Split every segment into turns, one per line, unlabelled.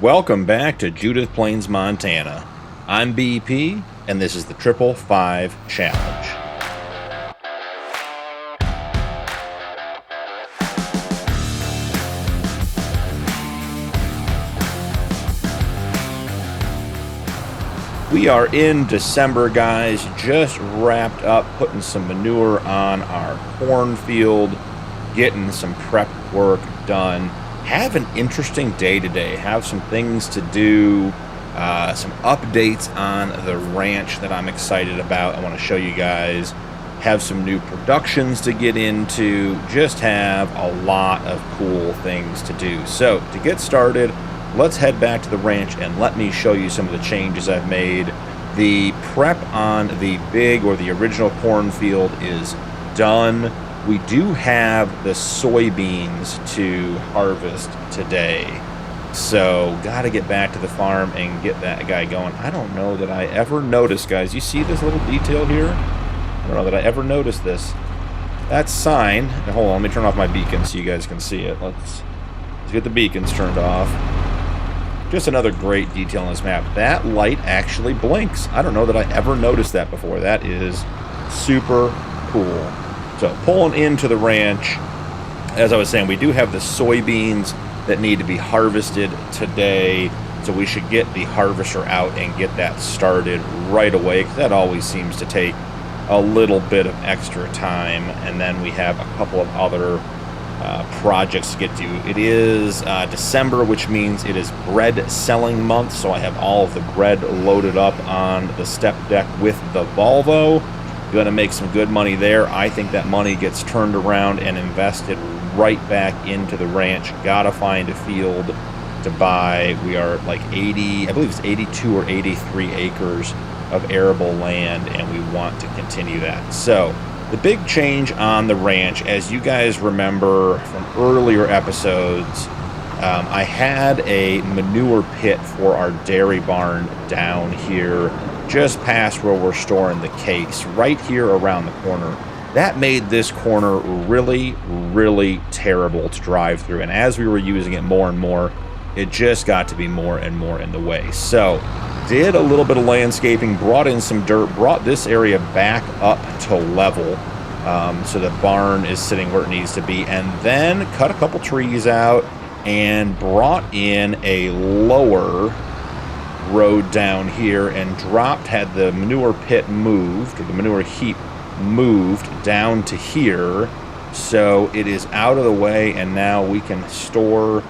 Welcome back to Judith Plains, Montana. I'm BP, and this is the 555 Challenge. We are in December, guys. Just wrapped up putting some manure on our cornfield, getting some prep work done. Have an interesting day today. Have some things to do, some updates on the ranch that I'm excited about. I want to show you guys. Have some new productions to get into. Just have a lot of cool things to do. So to get started, let's head back to the ranch and let me show you some of the changes I've made. The prep on the big or the original cornfield is done. We do have the soybeans to harvest today. So got to get back to the farm and get that guy going. I don't know that I ever noticed, guys. You see this little detail here? I don't know that I ever noticed this. That sign, hold on, let me turn off my beacon so you guys can see it. Let's get the beacons turned off. Just another great detail on this map. That light actually blinks. I don't know that I ever noticed that before. That is super cool. So pulling into the ranch, as I was saying, we do have the soybeans that need to be harvested today. So we should get the harvester out and get that started right away, because that always seems to take a little bit of extra time. And then we have a couple of other projects to get to. It is December, which means it is bread selling month, so I have all of the bread loaded up on the step deck with the Volvo. Gonna make some good money there. I think that money gets turned around and invested right back into the ranch. Gotta find a field to buy. We are like 80, I believe it's 82 or 83 acres of arable land, and we want to continue that. So the big change on the ranch, as you guys remember from earlier episodes, I had a manure pit for our dairy barn down here, just past where we're storing the case, right here around the corner. That made this corner really, really terrible to drive through. And as we were using it more and more, it just got to be more and more in the way. So did a little bit of landscaping, brought in some dirt, brought this area back up to level, so the barn is sitting where it needs to be, and then cut a couple trees out and brought in a lower road down here and had the manure pit moved, or the manure heap moved down to here, so it is out of the way, and now we can store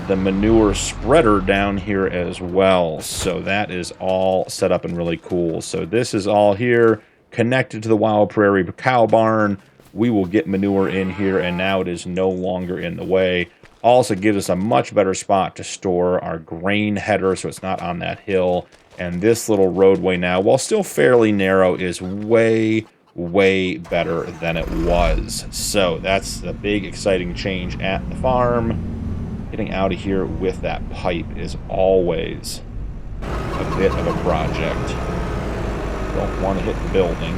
the manure spreader down here as well. So that is all set up and really cool. So this is all here connected to the Wild Prairie cow barn. We will get manure in here, and now it is no longer in the way. Also gives us a much better spot to store our grain header, so it's not on that hill. And this little roadway now, while still fairly narrow, is way, way better than it was. So that's the big exciting change at the farm. Getting out of here with that pipe is always a bit of a project. Don't want to hit the building.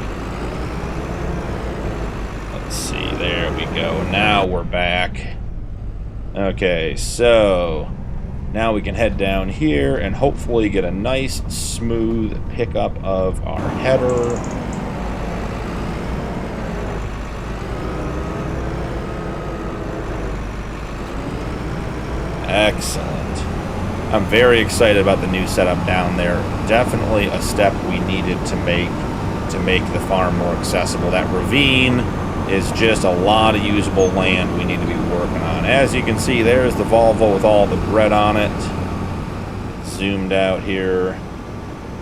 Let's see, there we go. Now we're back. Okay, so now we can head down here and hopefully get a nice, smooth pickup of our header. Excellent. I'm very excited about the new setup down there. Definitely a step we needed to make the farm more accessible. That ravine is just a lot of usable land we need to be working on. As you can see, there's the Volvo with all the bread on it. Zoomed out here.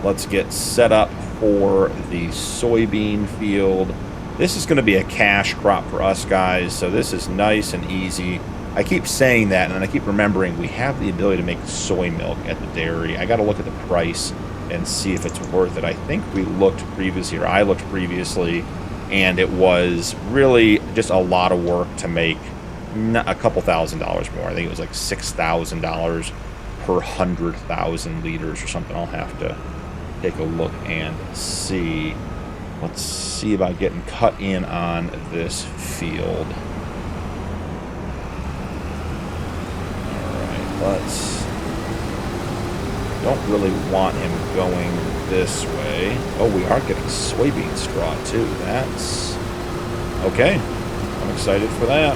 Let's get set up for the soybean field. This is going to be a cash crop for us, guys, so this is nice and easy. I keep saying that, and then I keep remembering we have the ability to make soy milk at the dairy. I got to look at the price and see if it's worth it. I think we looked previously, or I looked previously, and it was really just a lot of work to make a couple $1,000s more. I think it was like $6,000 per 100,000 liters or something. I'll have to take a look and see. Let's see about getting cut in on this field. Alright, let's Don't really want him going this way. Oh, we are getting soybean straw, too. That's... okay. I'm excited for that.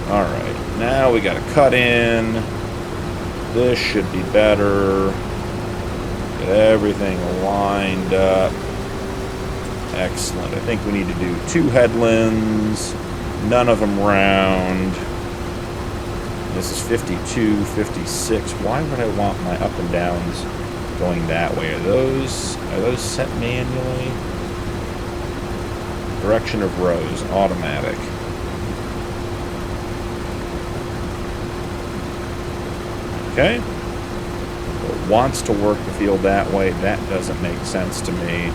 Alright, now we gotta cut in. This should be better. Get everything lined up. Excellent. I think we need to do 2 headlands. None of them round. This is 52, 56. Why would I want my up and downs going that way? Are those set manually? Direction of rows, automatic. Okay. So it wants to work the field that way. That doesn't make sense to me.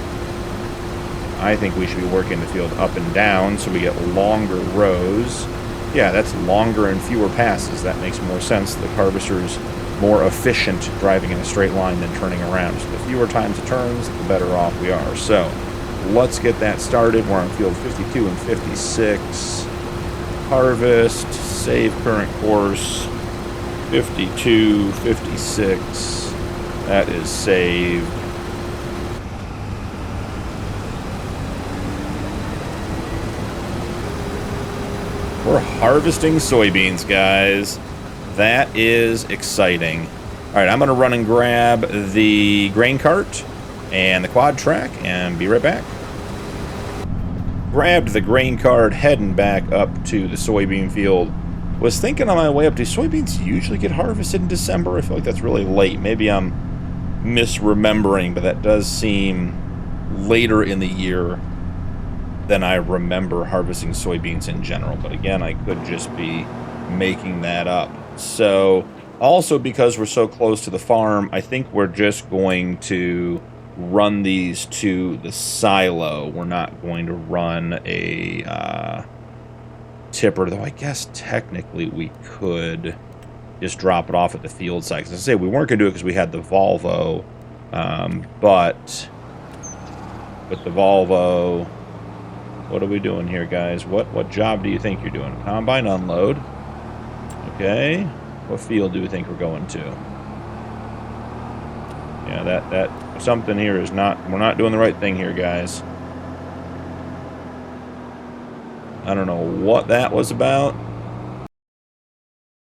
I think we should be working the field up and down so we get longer rows. Yeah, that's longer and fewer passes. That makes more sense. The harvester's more efficient driving in a straight line than turning around. So the fewer times it turns, the better off we are. So let's get that started. We're on field 52 and 56. Harvest, save current course, 52, 56. That is saved. We're harvesting soybeans, guys. That is exciting. All right, I'm going to run and grab the grain cart and the quad track and be right back. Grabbed the grain cart, heading back up to the soybean field. Was thinking on my way up, do soybeans usually get harvested in December? I feel like that's really late. Maybe I'm misremembering, but that does seem later in the year than I remember harvesting soybeans in general. But again, I could just be making that up. So also because we're so close to the farm, I think we're just going to run these to the silo. We're not going to run a tipper, though I guess technically we could just drop it off at the field site. As I say, we weren't going to do it because we had the Volvo, but with the Volvo, what are we doing here, guys? What job do you think you're doing? Combine unload. Okay. What field do you think we're going to? Yeah, that something here is not, we're not doing the right thing here, guys. I don't know what that was about,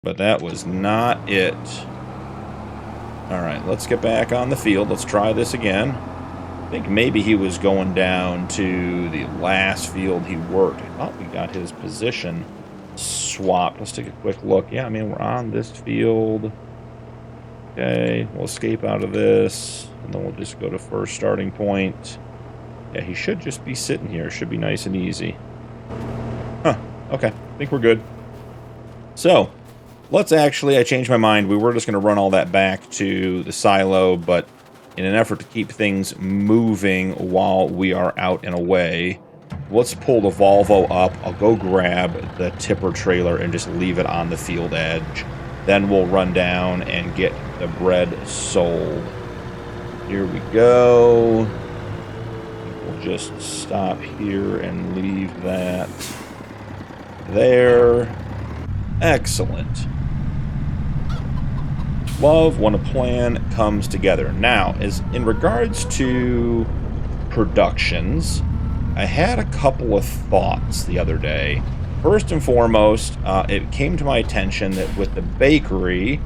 but that was not it. All right, let's get back on the field. Let's try this again. I think maybe he was going down to the last field he worked. I thought we got his position swapped. Let's take a quick look. Yeah, I mean, we're on this field. Okay, we'll escape out of this, and then we'll just go to first starting point. Yeah, he should just be sitting here. Should be nice and easy. Huh, okay, I think we're good. So, let's actually, I changed my mind. We were just going to run all that back to the silo, but in an effort to keep things moving while we are out and away, let's pull the Volvo up. I'll go grab the tipper trailer and just leave it on the field edge. Then we'll run down and get the bread sold. Here we go. We'll just stop here and leave that there. Excellent. Love when a plan comes together. Now, as in regards to productions, I had a couple of thoughts the other day. First and foremost, it came to my attention that with the bakery,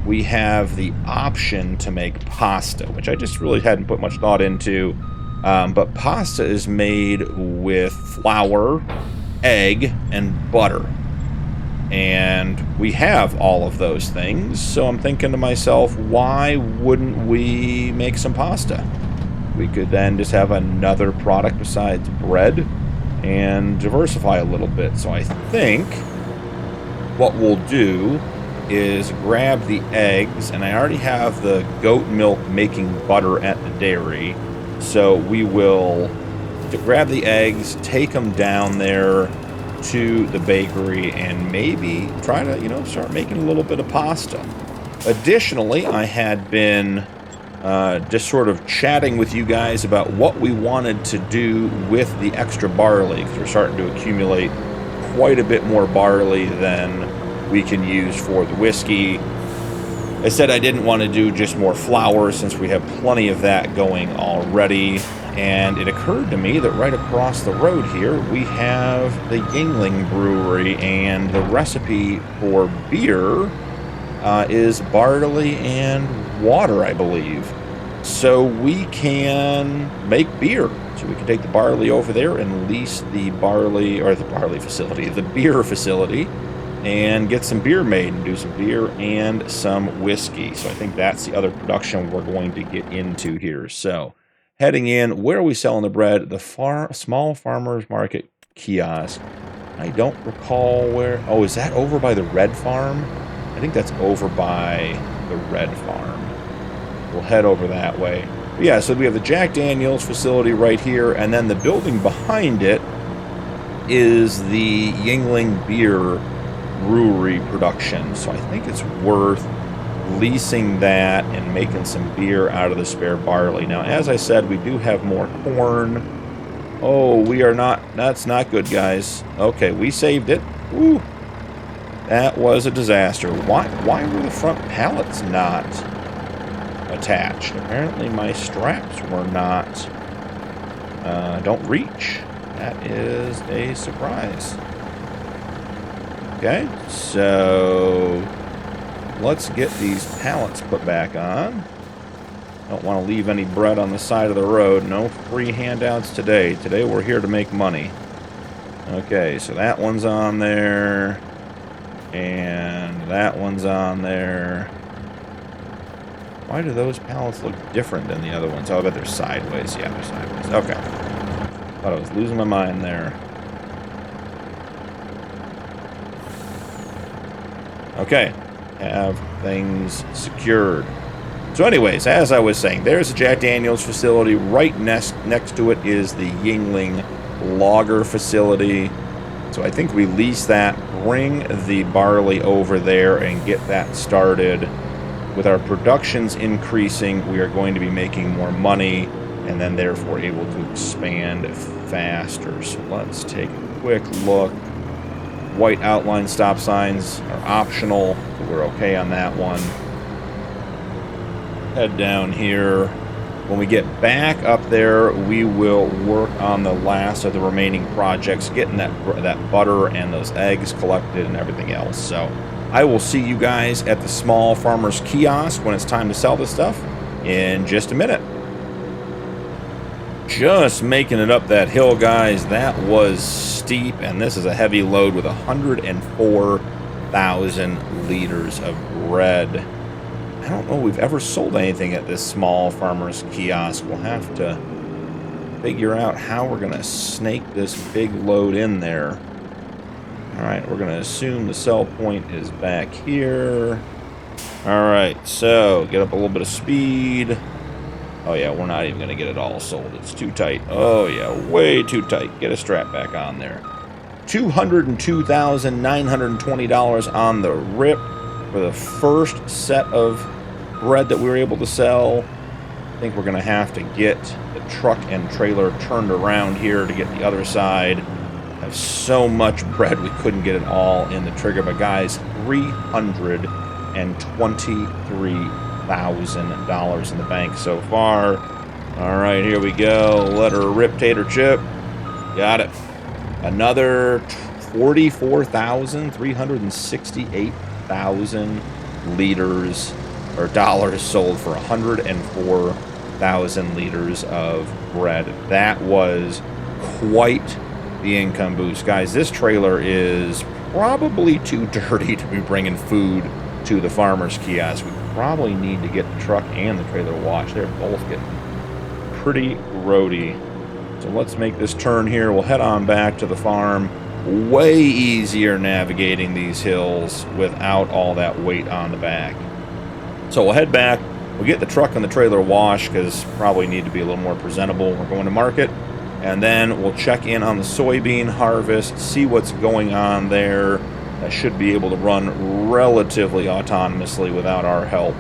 we have the option to make pasta, which I just really hadn't put much thought into. But pasta is made with flour, egg, and butter. And we have all of those things, so I'm thinking to myself, why wouldn't we make some pasta? We could then just have another product besides bread and diversify a little bit. So I think what we'll do is grab the eggs, and I already have the goat milk making butter at the dairy, so we will grab the eggs, take them down there to the bakery, and maybe try to, start making a little bit of pasta. Additionally, I had been just sort of chatting with you guys about what we wanted to do with the extra barley, because we're starting to accumulate quite a bit more barley than we can use for the whiskey. I said I didn't want to do just more flour since we have plenty of that going already. And it occurred to me that right across the road here, we have the Yuengling Brewery, and the recipe for beer is barley and water, I believe. So we can make beer. So we can take the barley over there and lease the barley, or the barley facility, the beer facility, and get some beer made and do some beer and some whiskey. So I think that's the other production we're going to get into here. So heading in, where are we selling the bread? The small farmers market kiosk. I don't recall where. Oh, is that over by the red farm? I think that's over by the red farm. We'll head over that way. But yeah, so we have the Jack Daniel's facility right here, and then the building behind it is the Yuengling Beer Brewery production. So I think it's worth leasing that and making some beer out of the spare barley. Now, as I said, we do have more corn. Oh, we are not, that's not good, guys. Okay, we saved it. Woo. That was a disaster. Why were the front pallets not attached? Apparently my straps were not, don't reach. That is a surprise. Okay, so let's get these pallets put back on. Don't want to leave any bread on the side of the road. No free handouts today. Today we're here to make money. Okay, so that one's on there. And that one's on there. Why do those pallets look different than the other ones? Oh, I bet they're sideways. Yeah, they're sideways. Okay. Thought I was losing my mind there. Okay. Have things secured. So anyways, as I was saying, there's the Jack Daniel's facility. Right next to it is the Yuengling Lager facility. So I think we lease that, bring the barley over there, and get that started. With our productions increasing, we are going to be making more money, and then therefore able to expand faster. So let's take a quick look. White outline stop signs are optional, so we're okay on that one. Head down here. When we get back up there, we will work on the last of the remaining projects, getting that butter and those eggs collected and everything else. So I will see you guys at the small farmer's kiosk when it's time to sell this stuff in just a minute. Just making it up that hill, guys. That was steep, and this is a heavy load with 104,000 liters of bread. I don't know if we've ever sold anything at this small farmer's kiosk. We'll have to figure out how we're going to snake this big load in there. Alright, we're going to assume the sell point is back here. Alright, so get up a little bit of speed. Oh yeah, we're not even going to get it all sold. It's too tight. Oh yeah, way too tight. Get a strap back on there. $202,920 on the rip for the first set of bread that we were able to sell. I think we're going to have to get the truck and trailer turned around here to get the other side. Have so much bread we couldn't get it all in the trigger. But guys, $323,000 in the bank so far. All right, here we go. Let her rip, tater chip. Got it. Another 368,000 liters or dollars sold for 104,000 liters of bread. That was quite the income boost. Guys, this trailer is probably too dirty to be bringing food to the farmer's kiosk. We probably need to get the truck and the trailer washed. They're both getting pretty roady. So let's make this turn here. We'll head on back to the farm. Way easier navigating these hills without all that weight on the back. So we'll head back. We'll get the truck and the trailer washed because probably need to be a little more presentable. We're going to market. And then we'll check in on the soybean harvest, see what's going on there. That should be able to run relatively autonomously without our help.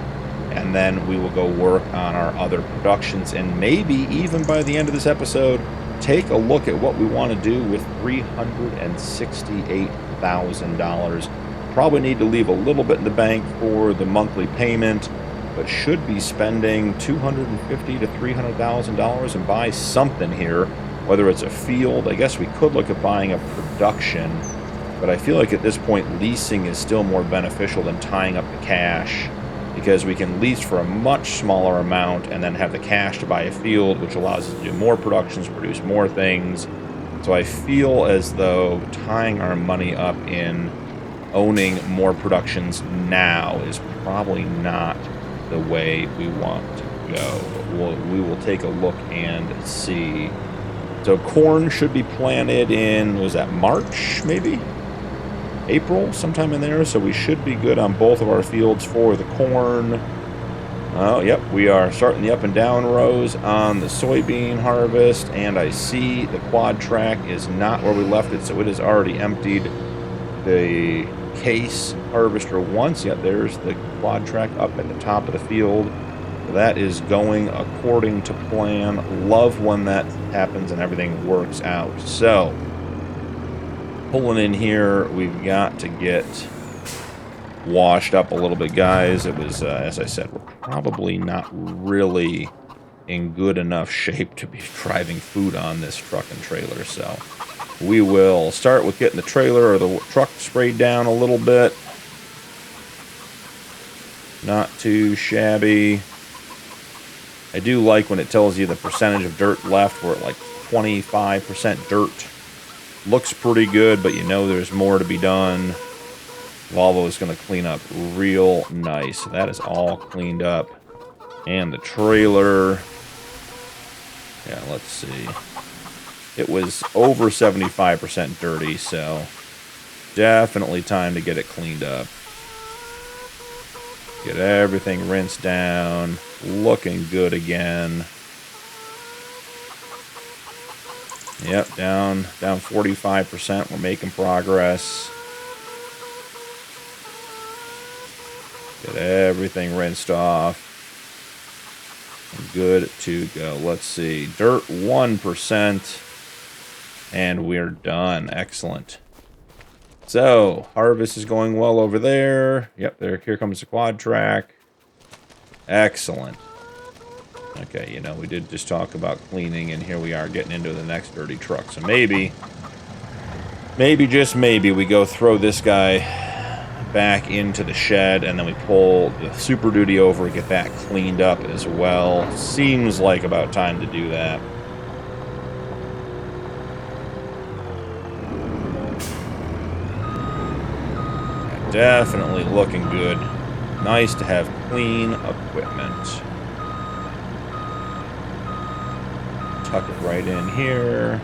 And then we will go work on our other productions. And maybe even by the end of this episode, take a look at what we want to do with $368,000. Probably need to leave a little bit in the bank for the monthly payment, but should be spending $250,000 to $300,000 and buy something here, whether it's a field. I guess we could look at buying a production, but I feel like at this point leasing is still more beneficial than tying up the cash, because we can lease for a much smaller amount and then have the cash to buy a field, which allows us to do more productions, produce more things. So I feel as though tying our money up in owning more productions now is probably not the way we want to go. But we will take a look and see. So corn should be planted in, was that March, maybe? April, sometime in there. So we should be good on both of our fields for the corn. Oh, yep, we are starting the up and down rows on the soybean harvest, and I see the quad track is not where we left it, so it has already emptied the case harvester once. Yep, there's the quad track up at the top of the field. So that is going according to plan. Love when that happens and everything works out. So, pulling in here, we've got to get washed up a little bit, guys. It was, as I said, we're probably not really in good enough shape to be driving food on this truck and trailer, so we will start with getting the trailer or the truck sprayed down a little bit. Not too shabby. I do like when it tells you the percentage of dirt left. We're at like 25% dirt. Looks pretty good, but you know there's more to be done. Volvo is going to clean up real nice. That is all cleaned up. And the trailer. Yeah, let's see. It was over 75% dirty, so definitely time to get it cleaned up. Get everything rinsed down. Looking good again. Yep, down 45%. We're making progress. Get everything rinsed off. Good to go. Let's see. Dirt 1%. And we're done. Excellent. So, harvest is going well over there. Yep, here comes the quad track. Excellent. Okay, you know, we did just talk about cleaning, and here we are getting into the next dirty truck. So maybe, just maybe, we go throw this guy back into the shed, and then we pull the Super Duty over and get that cleaned up as well. Seems like about time to do that. Definitely looking good. Nice to have clean equipment. Tuck it right in here.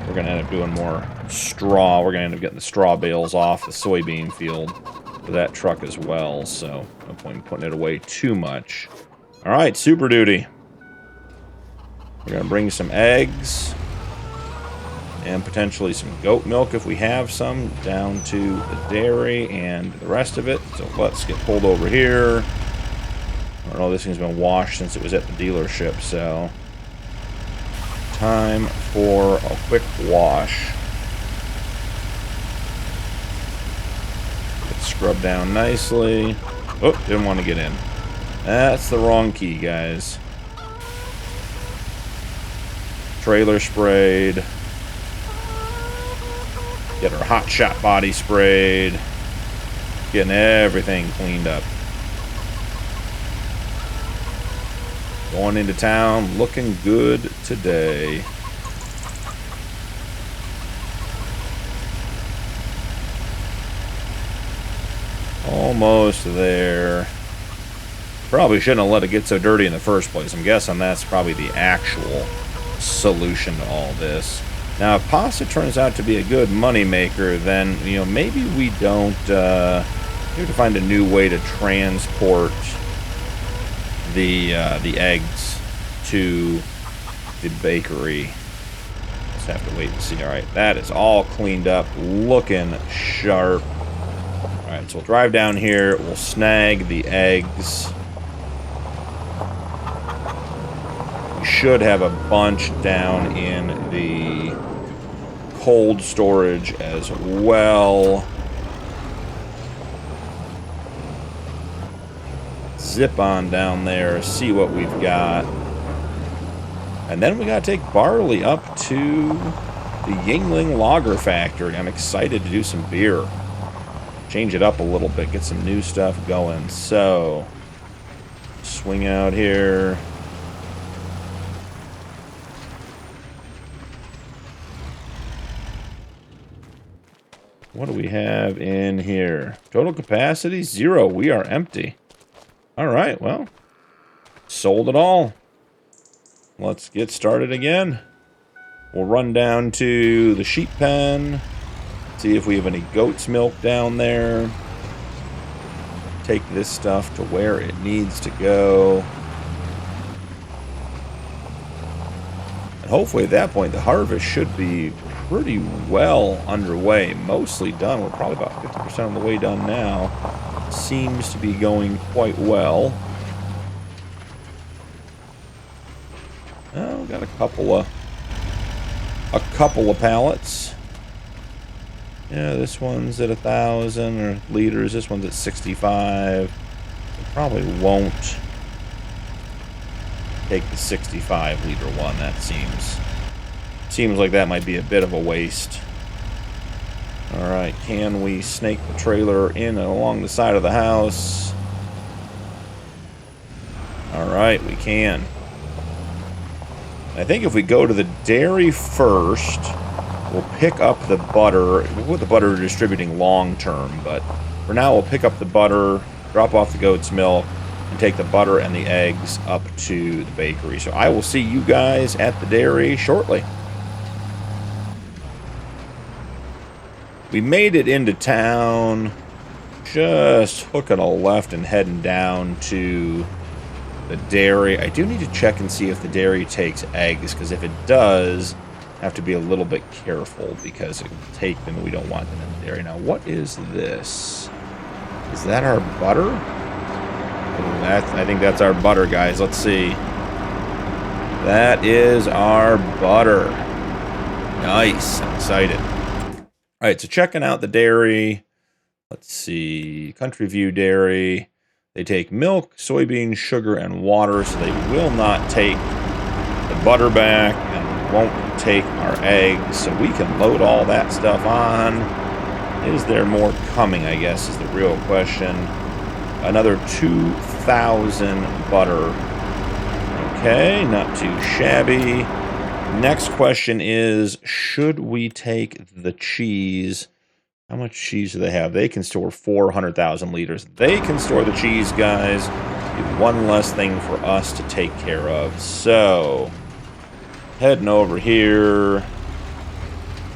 We're going to end up doing more straw. We're going to end up getting the straw bales off the soybean field for that truck as well. So no point in putting it away too much. All right, Super Duty. We're going to bring some eggs. And potentially some goat milk if we have some, down to the dairy and the rest of it. So let's get pulled over here. I don't know, this thing's been washed since it was at the dealership, so time for a quick wash. Get scrubbed down nicely. Oh, didn't want to get in. That's the wrong key, guys. Trailer sprayed. Get our hot shot body sprayed. Getting everything cleaned up. Going into town, looking good today. Almost there. Probably shouldn't have let it get so dirty in the first place. I'm guessing that's probably the actual solution to all this. Now, if pasta turns out to be a good money maker, then, you know, maybe we don't, we have to find a new way to transport the eggs to the bakery. Just have to wait and see. All right, that is all cleaned up, looking sharp. All right, so we'll drive down here. We'll snag the eggs. We should have a bunch down in the cold storage as well. zip on down there, see what we've got. And then we got to take Barley up to the Yingling Lager Factory. I'm excited to do some beer. Change it up a little bit, get some new stuff going. So, swing out here. What do we have in here? Total capacity, 0. We are empty. All right, well, sold it all. Let's get started again. We'll run down to the sheep pen. See if we have any goat's milk down there. Take this stuff to where it needs to go. And hopefully at that point the harvest should be pretty well underway. Mostly done. We're probably about 50% of the way done now. Seems to be going quite well. Oh, got a couple of pallets. Yeah, this one's at 1,000 liters. This one's at 65. We probably won't take the 65 liter one. That seems like that might be a bit of a waste. All right, can we snake the trailer in and along the side of the house? All right, we can. I think if we go to the dairy first, we'll pick up the butter. We'll put the butter distributing long term, but for now we'll pick up the butter, drop off the goat's milk, and take the butter and the eggs up to the bakery. So I will see you guys at the dairy shortly. We made it into town, just hooking a left and heading down to the dairy. I do need to check and see if the dairy takes eggs, because if it does, I have to be a little bit careful because it will take them and we don't want them in the dairy. Now, what is this? Is that our butter? I think that's our butter, guys. Let's see. That is our butter. Nice. I'm excited. All right, so checking out the dairy. Let's see. Country View Dairy. They take milk, soybeans, sugar, and water, so they will not take the butter back and won't take our eggs, so we can load all that stuff on. Is there more coming, I guess, is the real question. Another 2,000 butter. Okay, not too shabby. Next question is, should we take the cheese? How much cheese do they have? They can store 400,000 liters. They can store the cheese, guys. One less thing for us to take care of. So, heading over here.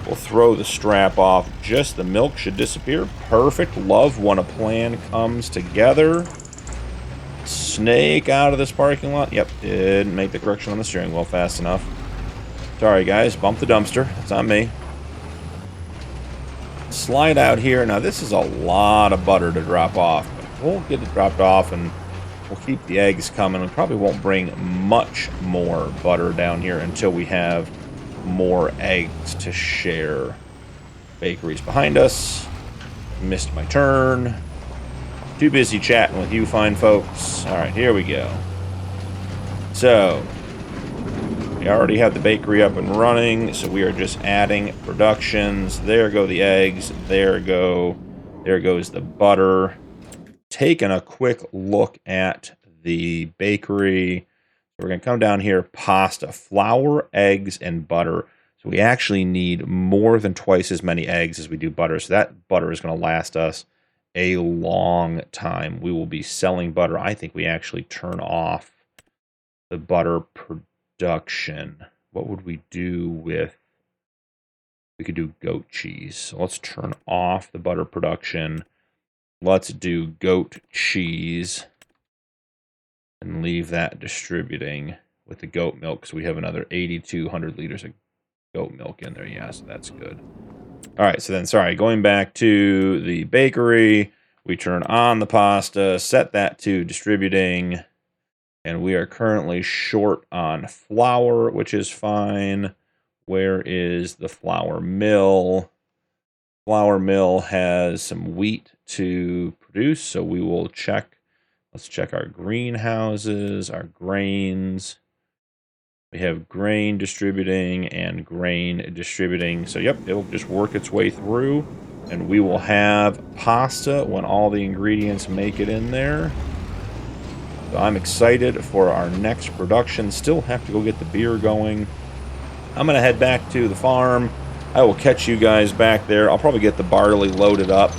We'll throw the strap off. Just the milk should disappear. Perfect. Love when a plan comes together. Snake out of this parking lot. Yep, didn't make the correction on the steering wheel fast enough. Sorry, guys. Bumped the dumpster. It's on me. Slide out here. Now, this is a lot of butter to drop off. But we'll get it dropped off, and we'll keep the eggs coming. We probably won't bring much more butter down here until we have more eggs to share. Bakery's behind us. Missed my turn. Too busy chatting with you fine folks. All right, here we go. So, we already have the bakery up and running, so we are just adding productions. There go the eggs. There goes the butter. Taking a quick look at the bakery. We're going to come down here, pasta, flour, eggs, and butter. So we actually need more than twice as many eggs as we do butter. So that butter is going to last us a long time. We will be selling butter. I think we actually turn off the butter production. What would we do with... We could do goat cheese. So let's turn off the butter production. Let's do goat cheese. And leave that distributing with the goat milk, because we have another 8,200 liters of goat milk in there. Yeah, so that's good. All right, so then, sorry, going back to the bakery, we turn on the pasta, set that to distributing, and we are currently short on flour, which is fine. Where is the flour mill? Flour mill has some wheat to produce, so we will check Let's check our greenhouses, our grains. We have grain distributing and grain distributing. So, yep, it'll just work its way through. And we will have pasta when all the ingredients make it in there. So I'm excited for our next production. Still have to go get the beer going. I'm going to head back to the farm. I will catch you guys back there. I'll probably get the barley loaded up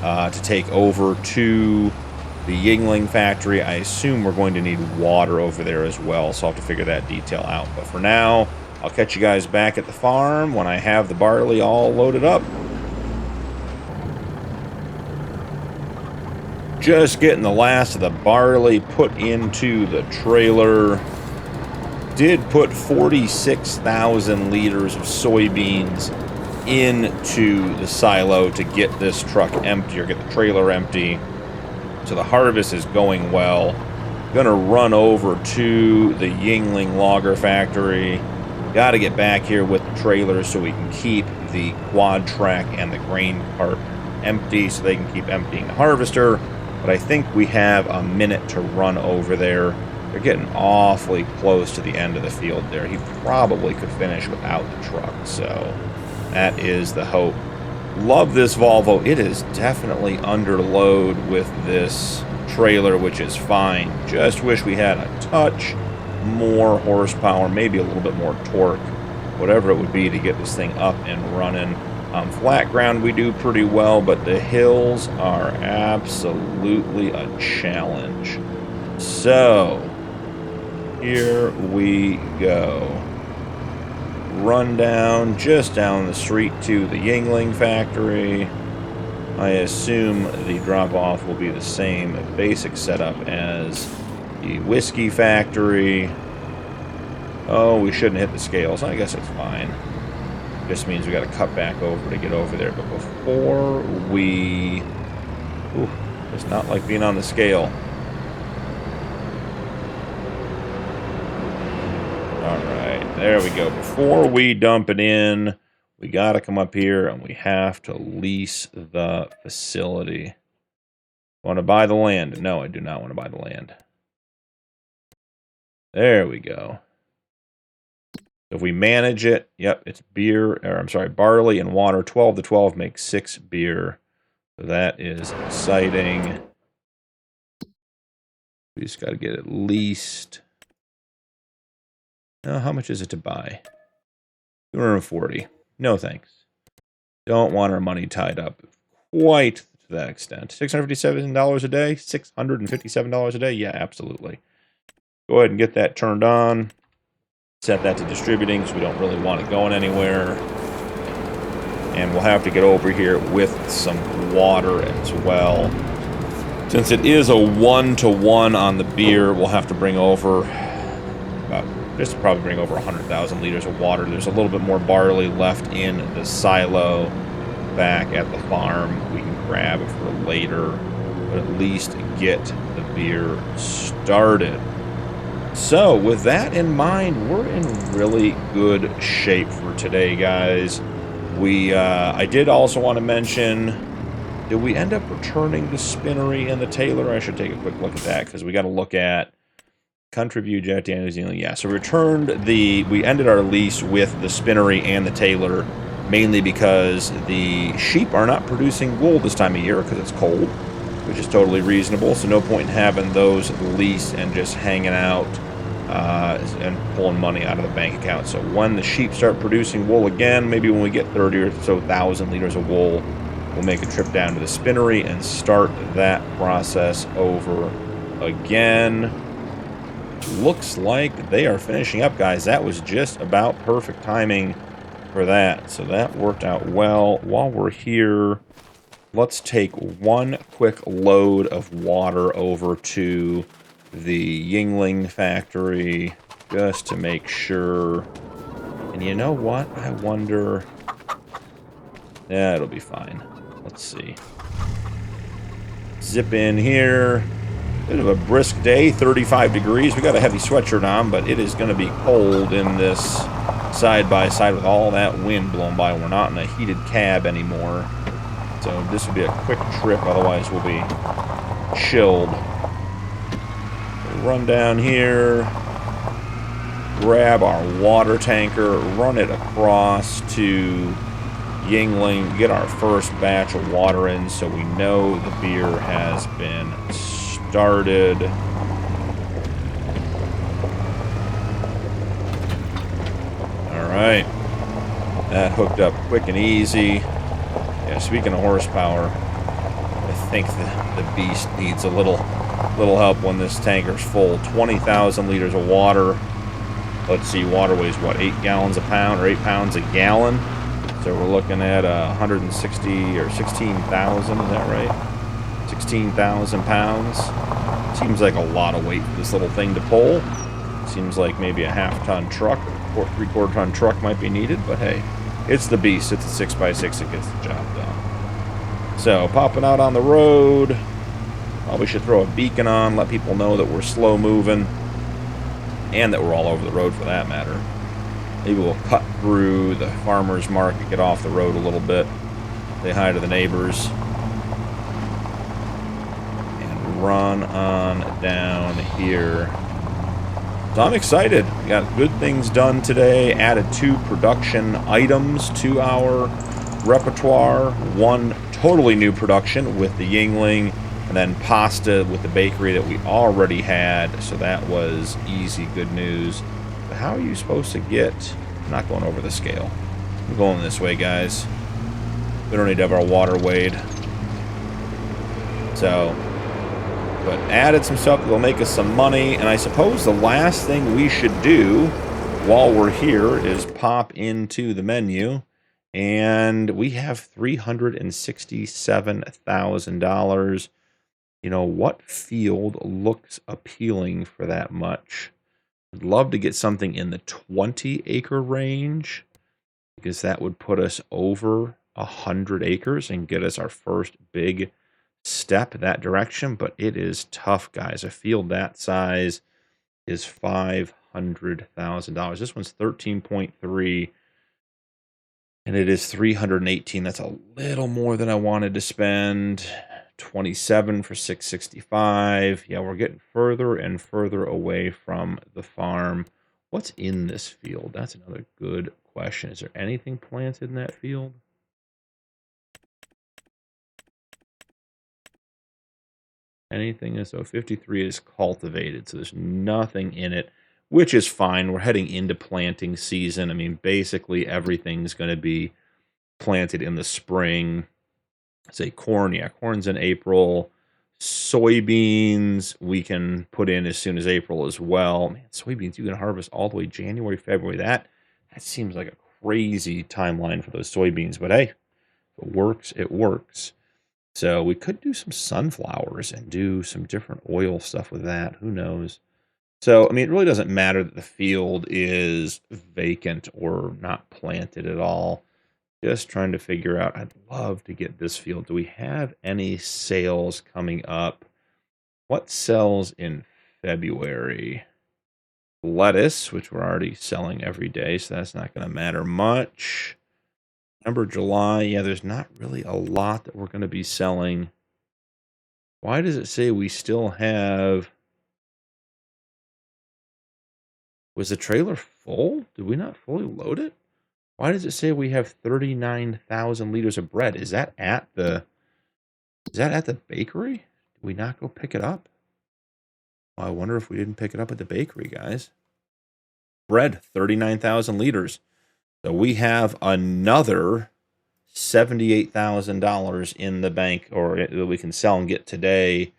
to take over to the Yingling factory. I assume we're going to need water over there as well, so I'll have to figure that detail out. But for now, I'll catch you guys back at the farm when I have the barley all loaded up. Just getting the last of the barley put into the trailer. Did put 46,000 liters of soybeans into the silo to get this truck empty, or get the trailer empty. So the harvest is going well. Gonna run over to the Yingling logger factory. Got to get back here with the trailer so we can keep the quad track and the grain cart empty so they can keep emptying the harvester. But I think we have a minute to run over there. They're getting awfully close to the end of the field there. He probably could finish without the truck, so that is the hope. Love this Volvo. It is definitely under load with this trailer, which is fine. Just wish we had a touch more horsepower, maybe a little bit more torque, whatever it would be to get this thing up and running. Flat ground we do pretty well, but the hills are absolutely a challenge. So, here we go. Run down, just down the street to the Yingling factory. I assume the drop-off will be the same basic setup as the whiskey factory. Oh, we shouldn't hit the scales. I guess it's fine. Just means we got to cut back over to get over there. But before we... Ooh, it's not like being on the scale. Alright, there we go. Before we dump it in, we got to come up here and we have to lease the facility. Want to buy the land? No, I do not want to buy the land. There we go. If we manage it, yep, it's beer, or I'm sorry, barley and water. 12 to 12 makes 6 beer. So that is exciting. We just got to get at least... Now, how much is it to buy? 240. No thanks. Don't want our money tied up quite to that extent. $657 a day? $657 a day? Yeah, absolutely. Go ahead and get that turned on. Set that to distributing because we don't really want it going anywhere. And we'll have to get over here with some water as well. Since it is a 1-to-1 on the beer, we'll have to bring over probably bring over 100,000 liters of water. There's a little bit more barley left in the silo back at the farm. We can grab it for later, but at least get the beer started. So, with that in mind, we're in really good shape for today, guys. I did also want to mention, did we end up returning the spinnery and the tailor? I should take a quick look at that, because we got to look at country view, Jack Dan, New Zealand. Yeah, so we ended our lease with the spinnery and the tailor, mainly because the sheep are not producing wool this time of year because it's cold, which is totally reasonable. So no point in having those leased and just hanging out and pulling money out of the bank account. So when the sheep start producing wool again, maybe when we get 30 or so thousand liters of wool, we'll make a trip down to the spinnery and start that process over again. Looks like they are finishing up, guys. That was just about perfect timing for that. So that worked out well. While we're here, let's take one quick load of water over to the Yingling factory just to make sure. And you know what? I wonder... Yeah, it'll be fine. Let's see. Zip in here. Bit of a brisk day, 35 degrees. We got a heavy sweatshirt on, but it is going to be cold in this side-by-side with all that wind blowing by. We're not in a heated cab anymore. So this will be a quick trip, otherwise we'll be chilled. run down here, grab our water tanker, run it across to Yingling, get our first batch of water in so we know the beer has been started. Alright. That hooked up quick and easy. Yeah, speaking of horsepower, I think the beast needs a little help when this tanker's full. 20,000 liters of water. Let's see, water weighs what, 8 gallons a pound or 8 pounds a gallon? So we're looking at 160 or 16,000, is that right? 16,000 pounds. Seems like a lot of weight for this little thing to pull. Seems like maybe a half-ton truck or 3/4 ton truck might be needed, but hey, it's the beast. It's a 6x6 that gets the job done. So, popping out on the road. Probably should throw a beacon on, let people know that we're slow moving, and that we're all over the road for that matter. Maybe we'll cut through the farmer's market, get off the road a little bit, say hi to the neighbors, and run on down here. So I'm excited. We got good things done today. Added 2 production items to our repertoire. 1 totally new production with the Yingling, and then pasta with the bakery that we already had. So that was easy, good news. But how are you supposed to get... I'm not going over the scale. I'm going this way, guys. We don't need to have our water weighed. So... but added some stuff that will make us some money, and I suppose the last thing we should do while we're here is pop into the menu, and we have $367,000. You know, what field looks appealing for that much? I'd love to get something in the 20-acre range, because that would put us over 100 acres and get us our first big step that direction. But it is tough, guys. A field that size is $500,000. This one's 13.3, and it is 318. That's a little more than I wanted to spend. 27 for 665. Yeah, we're getting further and further away from the farm. What's in this field? That's another good question. Is there anything planted in that field? Anything? So 53 is cultivated, so there's nothing in it, which is fine. We're heading into planting season. I mean, basically everything's going to be planted in the spring. Say corn, yeah, corn's in April. Soybeans we can put in as soon as April as well. Man, soybeans you can harvest all the way January, February. That seems like a crazy timeline for those soybeans, but hey, if it works, it works. So we could do some sunflowers and do some different oil stuff with that. Who knows? So, I mean, it really doesn't matter that the field is vacant or not planted at all. Just trying to figure out, I'd love to get this field. Do we have any sales coming up? What sells in February? Lettuce, which we're already selling every day, so that's not going to matter much. Number July, yeah, there's not really a lot that we're going to be selling. Why does it say we still have... Was the trailer full? Did we not fully load it? Why does it say we have 39,000 liters of bread? Is that at the bakery? Did we not go pick it up? Well, I wonder if we didn't pick it up at the bakery, guys. Bread, 39,000 liters. So we have another $78,000 in the bank, or that we can sell and get today.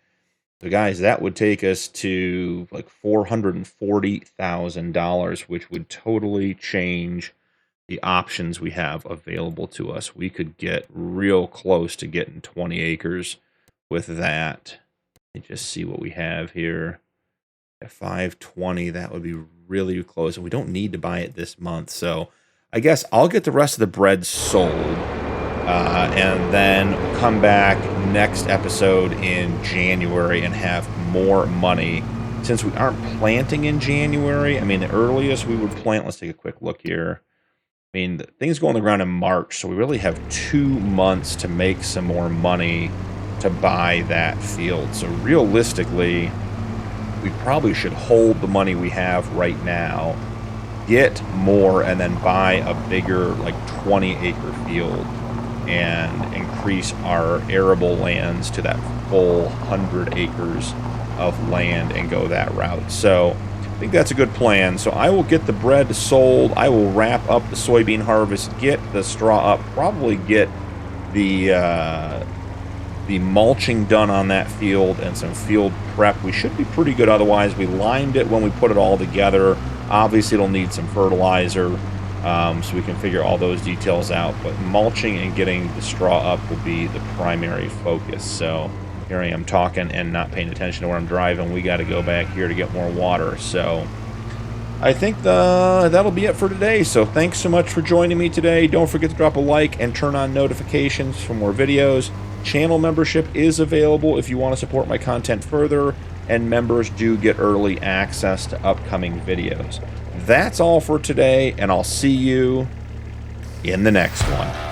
So guys, that would take us to like $440,000, which would totally change the options we have available to us. We could get real close to getting 20 acres with that. Let me just see what we have here. At 520, that would be really close. And we don't need to buy it this month. So I guess I'll get the rest of the bread sold. And then come back next episode in January and have more money. Since we aren't planting in January, I mean, the earliest we would plant, let's take a quick look here. I mean, things go on the ground in March, so we really have 2 months to make some more money to buy that field. So realistically, we probably should hold the money we have right now, get more, and then buy a bigger, like 20-acre field and increase our arable lands to that full 100 acres of land and go that route. So I think that's a good plan. So I will get the bread sold. I will wrap up the soybean harvest, get the straw up, probably get the mulching done on that field and some field prep. We should be pretty good otherwise. We limed it when we put it all together. Obviously, it'll need some fertilizer, so we can figure all those details out. But mulching and getting the straw up will be the primary focus. So here I am talking and not paying attention to where I'm driving. We got to go back here to get more water. So I think that'll be it for today. So thanks so much for joining me today. Don't forget to drop a like and turn on notifications for more videos. Channel membership is available if you want to support my content further, and members do get early access to upcoming videos. That's all for today, and I'll see you in the next one.